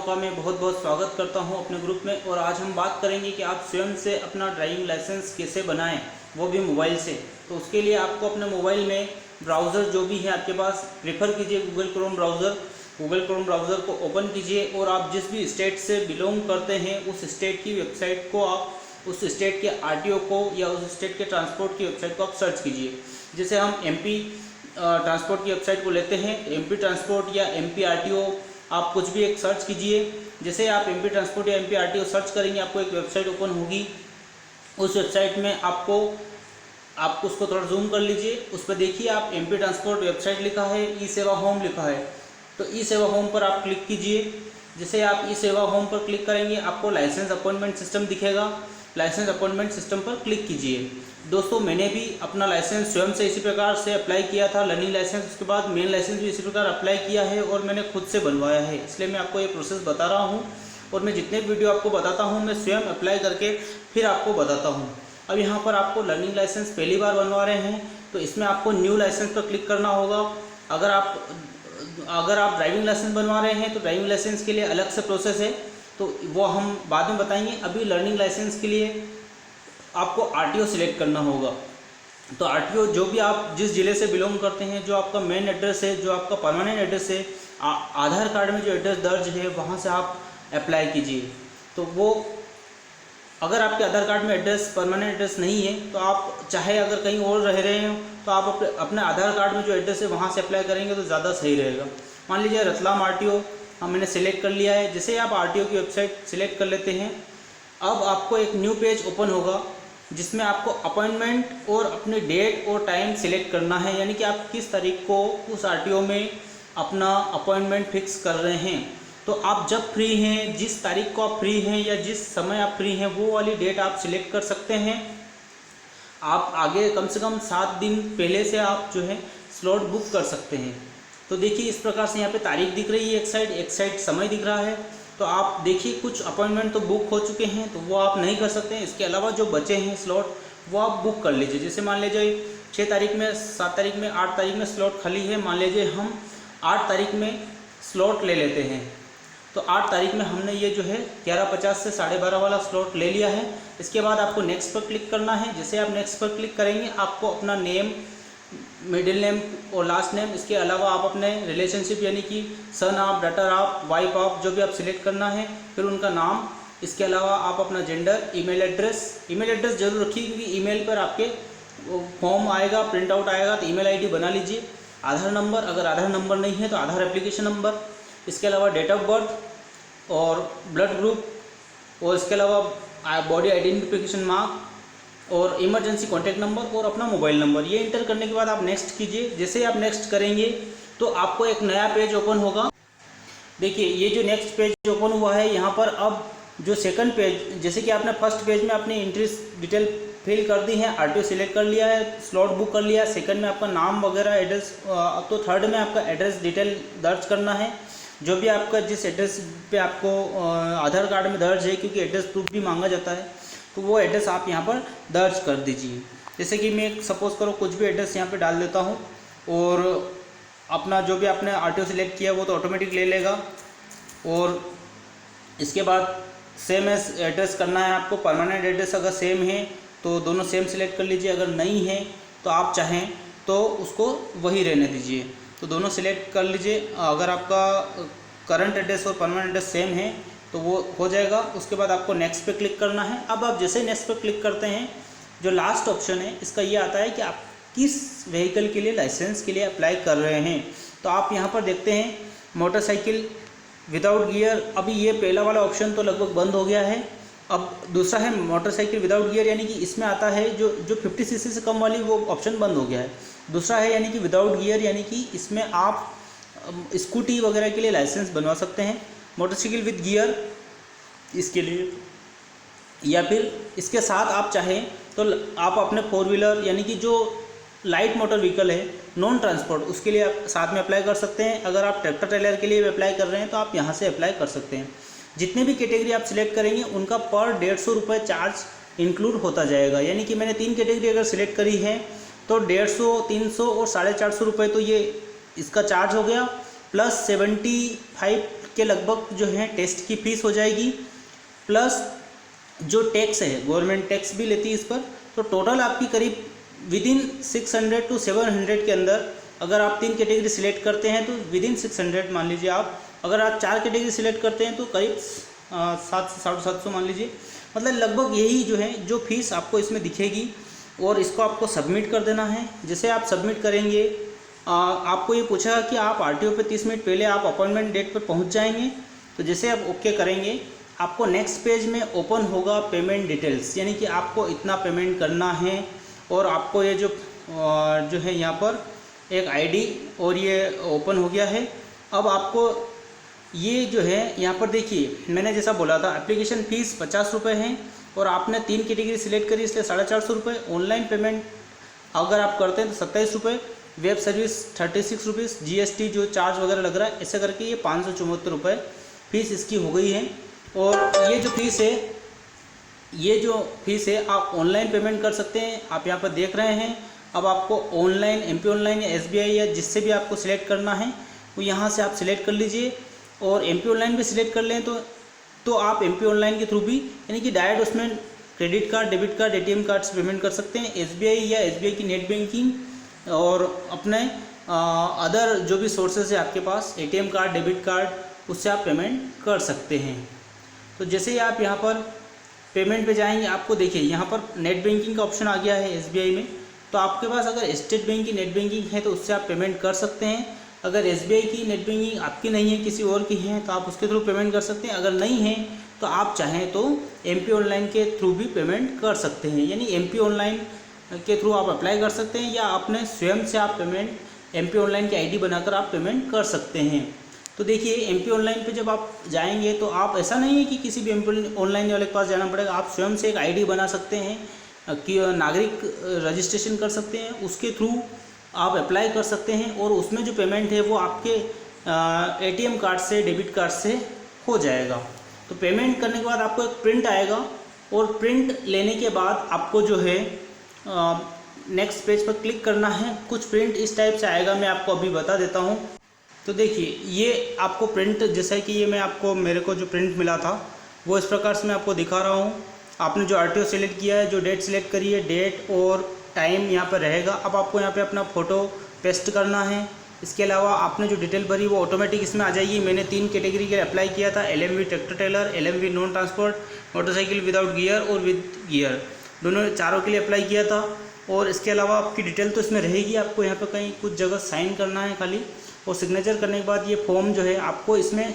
का मैं बहुत बहुत स्वागत करता हूं अपने ग्रुप में। और आज हम बात करेंगे कि आप स्वयं से अपना ड्राइविंग लाइसेंस कैसे बनाएं, वो भी मोबाइल से। तो उसके लिए आपको अपने मोबाइल में ब्राउज़र जो भी है आपके पास प्रेफर कीजिए गूगल क्रोम ब्राउज़र को ओपन कीजिए और आप जिस भी स्टेट से बिलोंग करते हैं उस स्टेट की वेबसाइट को, आप उस स्टेट के आरटीओ को या उस स्टेट के ट्रांसपोर्ट की वेबसाइट को आप सर्च कीजिए। जैसे हम एमपी ट्रांसपोर्ट की वेबसाइट को लेते हैं, एमपी ट्रांसपोर्ट या एमपी आरटीओ, आप कुछ भी एक सर्च कीजिए। जैसे आप एमपी ट्रांसपोर्ट या एमपी आरटीओ सर्च करेंगे, आपको एक वेबसाइट ओपन होगी। उस वेबसाइट में आपको उसको थोड़ा जूम कर लीजिए, उस पर देखिए आप एमपी ट्रांसपोर्ट वेबसाइट लिखा है, ई सेवा होम लिखा है, तो ई सेवा होम पर आप क्लिक कीजिए। जैसे आप ई सेवा होम पर क्लिक करेंगे आपको लाइसेंस अपॉइंटमेंट सिस्टम दिखेगा, लाइसेंस अपॉइंटमेंट सिस्टम पर क्लिक कीजिए। दोस्तों, मैंने भी अपना लाइसेंस स्वयं से इसी प्रकार से अप्लाई किया था, लर्निंग लाइसेंस, उसके बाद मेन लाइसेंस भी इसी प्रकार अप्लाई किया है और मैंने खुद से बनवाया है, इसलिए मैं आपको ये प्रोसेस बता रहा हूँ। और मैं जितने वीडियो आपको बताता हूँ मैं स्वयं अप्लाई करके फिर आपको बताता हूँ। अब यहाँ पर आपको लर्निंग लाइसेंस पहली बार बनवा रहे हैं तो इसमें आपको न्यू लाइसेंस पर क्लिक करना होगा। अगर आप ड्राइविंग लाइसेंस बनवा रहे हैं तो ड्राइविंग लाइसेंस के लिए अलग से प्रोसेस है, तो वो हम बाद में बताएंगे। अभी लर्निंग लाइसेंस के लिए आपको आरटीओ सिलेक्ट करना होगा। तो आरटीओ जो भी आप जिस ज़िले से बिलोंग करते हैं, जो आपका मेन एड्रेस है, जो आपका परमानेंट एड्रेस है, आधार कार्ड में जो एड्रेस दर्ज है वहाँ से आप अप्लाई कीजिए। तो वो अगर आपके आधार कार्ड में एड्रेस परमानेंट एड्रेस नहीं है तो आप चाहे अगर कहीं और रह रहे हो तो आप अपने आधार कार्ड में जो एड्रेस है वहाँ से अप्लाई करेंगे तो ज़्यादा सही रहेगा। मान लीजिए रतलाम आरटीओ मैंने सेलेक्ट कर लिया है। जैसे आप आरटीओ की वेबसाइट सेलेक्ट कर लेते हैं, अब आपको एक न्यू पेज ओपन होगा जिसमें आपको अपॉइंटमेंट और अपनी डेट और टाइम सिलेक्ट करना है, यानी कि आप किस तारीख को उस आरटीओ में अपना अपॉइंटमेंट फिक्स कर रहे हैं। तो आप जब फ्री हैं, जिस तारीख को आप फ्री हैं या जिस समय आप फ्री हैं वो वाली डेट आप सिलेक्ट कर सकते हैं। आप आगे कम से कम 7 दिन पहले से आप जो है स्लॉट बुक कर सकते हैं। तो देखिए इस प्रकार से यहाँ पे तारीख दिख रही है एक साइड समय दिख रहा है। तो आप देखिए कुछ अपॉइंटमेंट तो बुक हो चुके हैं तो वो आप नहीं कर सकते हैं, इसके अलावा जो बचे हैं स्लॉट वो आप बुक कर लीजिए। जैसे मान लीजिए 6 तारीख में, 7 तारीख में, 8 तारीख में स्लॉट खाली है, मान लीजिए हम 8 तारीख में स्लॉट ले लेते हैं। तो 8 तारीख में हमने ये जो है 11:50 से 12:30 वाला स्लॉट ले लिया है। इसके बाद आपको नेक्स्ट पर क्लिक करना है। जैसे आप नेक्स्ट पर क्लिक करेंगे आपको अपना नेम, मिडिल नेम और लास्ट नेम, इसके अलावा आप अपने रिलेशनशिप यानी कि सन आप, डॉटर आप, वाइफ आप, जो भी आप सिलेक्ट करना है, फिर उनका नाम, इसके अलावा आप अपना जेंडर, ईमेल एड्रेस जरूर रखिए क्योंकि ईमेल पर आपके फॉर्म आएगा, प्रिंट आउट आएगा, तो ईमेल आईडी बना लीजिए। आधार नंबर, अगर आधार नंबर नहीं है तो आधार एप्लीकेशन नंबर, इसके अलावा डेट ऑफ बर्थ और ब्लड ग्रुप, और इसके अलावा बॉडी आइडेंटिफिकेशन मार्क और इमरजेंसी कॉन्टैक्ट नंबर और अपना मोबाइल नंबर। ये इंटर करने के बाद आप नेक्स्ट कीजिए। जैसे आप नेक्स्ट करेंगे तो आपको एक नया पेज ओपन होगा। देखिए ये जो नेक्स्ट पेज ओपन हुआ है, यहाँ पर अब जो सेकंड पेज, जैसे कि आपने फर्स्ट पेज में अपनी एंट्री डिटेल फिल कर दी है, आरटीओ सिलेक्ट कर लिया है, स्लॉट बुक कर लिया है, सेकंड में आपका नाम वगैरह एड्रेस, तो थर्ड में आपका एड्रेस डिटेल दर्ज करना है, जो भी आपका जिस एड्रेस पे आपको आधार कार्ड में दर्ज है, क्योंकि एड्रेस प्रूफ भी मांगा जाता है, तो वो एड्रेस आप यहाँ पर दर्ज कर दीजिए। जैसे कि मैं सपोज़ करो कुछ भी एड्रेस यहाँ पे डाल देता हूँ और अपना जो भी आपने आरटीओ सिलेक्ट किया वो तो ऑटोमेटिक ले लेगा। और इसके बाद सेम एड्रेस करना है आपको, परमानेंट एड्रेस अगर सेम है तो दोनों सेम सिलेक्ट कर लीजिए, अगर नहीं है तो आप चाहें तो उसको वही रहने दीजिए, तो दोनों सिलेक्ट कर लीजिए। अगर आपका करंट एड्रेस और परमानेंट एड्रेस सेम है तो वो हो जाएगा। उसके बाद आपको नेक्स्ट पे क्लिक करना है। अब आप जैसे नेक्स्ट पे क्लिक करते हैं, जो लास्ट ऑप्शन है इसका ये आता है कि आप किस व्हीकल के लिए लाइसेंस के लिए अप्लाई कर रहे हैं। तो आप यहाँ पर देखते हैं मोटरसाइकिल विदाउट गियर। अभी ये पहला वाला ऑप्शन तो लगभग बंद हो गया है। अब दूसरा है मोटरसाइकिल विदाउट गियर, यानी कि इसमें आता है जो 50 सीसी से कम वाली, वो ऑप्शन बंद हो गया है। दूसरा है यानी कि विदाउट गियर, यानी कि इसमें आप स्कूटी वगैरह के लिए लाइसेंस बनवा सकते हैं। मोटरसाइकिल विद गियर इसके लिए, या फिर इसके साथ आप चाहें तो आप अपने 4 व्हीलर यानी कि जो लाइट मोटर व्हीकल है, नॉन ट्रांसपोर्ट, उसके लिए आप साथ में अप्लाई कर सकते हैं। अगर आप ट्रैक्टर ट्रेलर के लिए भी अप्लाई कर रहे हैं तो आप यहाँ से अप्लाई कर सकते हैं। जितने भी कैटेगरी आप सिलेक्ट करेंगे उनका पर 150 रुपये चार्ज इंक्लूड होता जाएगा। यानी कि मैंने 3 कैटेगरी अगर सिलेक्ट करी है तो 150, 300 और 450 रुपये तो ये इसका चार्ज हो गया, प्लस 75 के लगभग जो है टेस्ट की फ़ीस हो जाएगी, प्लस जो टैक्स है गवर्नमेंट टैक्स भी लेती है इस पर। तो टोटल आपकी करीब विदिन 600 to 700 के अंदर, अगर आप 3 कैटेगरी सिलेक्ट करते हैं तो विदिन 600 मान लीजिए आप, अगर आप 4 कैटेगरी सिलेक्ट करते हैं तो करीब 700 से 750 मान लीजिए, मतलब लगभग यही जो है जो फीस आपको इसमें दिखेगी। और इसको आपको सबमिट कर देना है। जैसे आप सबमिट करेंगे आपको ये पूछा कि आप RTO पे 30 मिनट पहले आप अपॉइंटमेंट डेट पर पहुंच जाएंगे। तो जैसे आप ओके करेंगे आपको नेक्स्ट पेज में ओपन होगा पेमेंट डिटेल्स, यानी कि आपको इतना पेमेंट करना है और आपको ये जो है यहाँ पर एक ID और ये ओपन हो गया है। अब आपको ये जो है यहाँ पर देखिए, मैंने जैसा बोला था एप्लीकेशन फ़ीस 50 रुपये है और आपने 3 कैटेगरी सिलेक्ट करी इसलिए 450 रुपये। ऑनलाइन पेमेंट अगर आप करते हैं तो 27 रुपये, वेब सर्विस 36 रुपीज़, GST जो चार्ज वगैरह लग रहा है ऐसे करके ये 574 रुपये फ़ीस इसकी हो गई है। और ये जो फ़ीस है आप ऑनलाइन पेमेंट कर सकते हैं। आप यहाँ पर देख रहे हैं। अब आपको ऑनलाइन MP ऑनलाइन या SBI या जिससे भी आपको सिलेक्ट करना है वो यहाँ से आप सिलेक्ट कर लीजिए। और MP ऑनलाइन भी सिलेक्ट कर लें तो आप MP ऑनलाइन के थ्रू भी, यानी कि डायरेक्ट उसमें credit card, debit card, ATM card से पेमेंट कर सकते हैं। SBI या SBI की नेट बैंकिंग और अपने अदर जो भी सोर्सेज है आपके पास ATM कार्ड, डेबिट कार्ड, उससे आप पेमेंट कर सकते हैं। तो जैसे ही आप यहाँ पर पेमेंट पे जाएंगे आपको देखिए यहाँ पर नेट बैंकिंग का ऑप्शन आ गया है SBI में। तो आपके पास अगर स्टेट बैंक की नेट बैंकिंग है तो उससे आप पेमेंट कर सकते हैं। अगर SBI की नेट बैंकिंग आपकी नहीं है, किसी और की है, तो आप उसके थ्रू पेमेंट कर सकते हैं। अगर नहीं है तो आप चाहें तो MP ऑनलाइन के थ्रू भी पेमेंट कर सकते हैं, यानी MP ऑनलाइन के थ्रू आप अप्लाई कर सकते हैं या अपने स्वयं से आप पेमेंट MP ऑनलाइन की ID बनाकर आप पेमेंट कर सकते हैं। तो देखिए MP ऑनलाइन पे जब आप जाएंगे तो आप, ऐसा नहीं है कि किसी भी MP ऑनलाइन वाले के पास जाना पड़ेगा, आप स्वयं से एक ID बना सकते हैं कि नागरिक रजिस्ट्रेशन कर सकते हैं, उसके थ्रू आप अप्लाई कर सकते हैं और उसमें जो पेमेंट है वो आपके ATM कार्ड से, डेबिट कार्ड से हो जाएगा। तो पेमेंट करने के बाद आपको एक प्रिंट आएगा और प्रिंट लेने के बाद आपको जो है नेक्स्ट पेज पर क्लिक करना है। कुछ प्रिंट इस टाइप से आएगा, मैं आपको अभी बता देता हूँ। तो देखिए ये आपको प्रिंट, जैसा कि ये मेरे को जो प्रिंट मिला था वो इस प्रकार से मैं आपको दिखा रहा हूँ। आपने जो RTO सेलेक्ट किया है, जो डेट सेलेक्ट करी है, डेट और टाइम यहाँ पर रहेगा। अब आपको यहाँ पे अपना फ़ोटो पेस्ट करना है। इसके अलावा आपने जो डिटेल भरी वो ऑटोमेटिक इसमें आ जाएगी। मैंने 3 कैटेगरी के लिए अप्लाई किया था, LMV tractor trailer, LMV non transport, motorcycle without gear और विद गियर, दोनों चारों के लिए अप्लाई किया था। और इसके अलावा आपकी डिटेल तो इसमें रहेगी, आपको यहाँ पर कहीं कुछ जगह साइन करना है खाली, और सिग्नेचर करने के बाद ये फॉर्म जो है आपको इसमें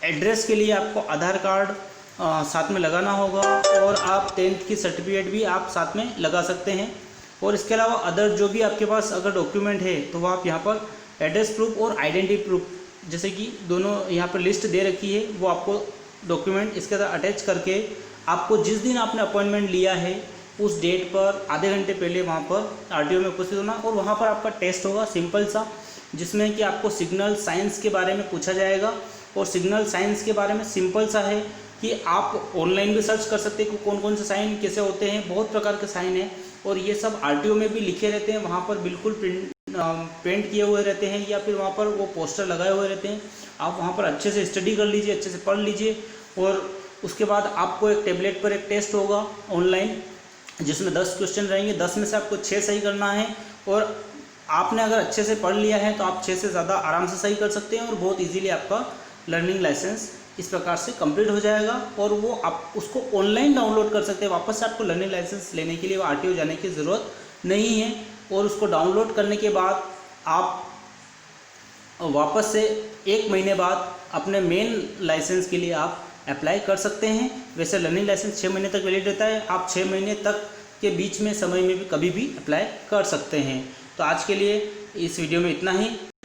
एड्रेस के लिए आपको आधार कार्ड साथ में लगाना होगा और आप 10th की सर्टिफिकेट भी आप साथ में लगा सकते हैं। और इसके अलावा अदर जो भी आपके पास अगर डॉक्यूमेंट है तो वो आप यहाँ पर एड्रेस प्रूफ और आइडेंटिटी प्रूफ, जैसे कि दोनों यहाँ पर लिस्ट दे रखी है, वो आपको डॉक्यूमेंट इसके साथ अटैच करके आपको जिस दिन आपने अपॉइंटमेंट लिया है उस डेट पर आधे घंटे पहले वहाँ पर RTO में उपस्थित होना। और वहाँ पर आपका टेस्ट होगा सिंपल सा, जिसमें कि आपको सिग्नल साइंस के बारे में पूछा जाएगा। और सिग्नल साइंस के बारे में सिंपल सा है कि आप ऑनलाइन भी सर्च कर सकते हैं कि कौन कौन से साइन कैसे होते हैं, बहुत प्रकार के साइन हैं और ये सब RTO में भी लिखे रहते हैं, वहाँ पर बिल्कुल पेंट किए हुए रहते हैं या फिर वहाँ पर वो पोस्टर लगाए हुए रहते हैं। आप वहाँ पर अच्छे से स्टडी कर लीजिए, अच्छे से पढ़ लीजिए। और उसके बाद आपको एक टैबलेट पर एक टेस्ट होगा ऑनलाइन, जिसमें 10 क्वेश्चन रहेंगे, 10 में से आपको 6 सही करना है। और आपने अगर अच्छे से पढ़ लिया है तो आप 6 से ज़्यादा आराम से सही कर सकते हैं और बहुत इजीली आपका लर्निंग लाइसेंस इस प्रकार से कंप्लीट हो जाएगा। और वो आप उसको ऑनलाइन डाउनलोड कर सकते हैं। वापस से आपको लर्निंग लाइसेंस लेने के लिए वो RTO जाने की ज़रूरत नहीं है। और उसको डाउनलोड करने के बाद आप वापस से 1 महीने बाद अपने मेन लाइसेंस के लिए आप अप्लाई कर सकते हैं। वैसे लर्निंग लाइसेंस 6 महीने तक वैलिड रहता है, आप 6 महीने तक के बीच में समय में भी कभी भी अप्लाई कर सकते हैं। तो आज के लिए इस वीडियो में इतना ही।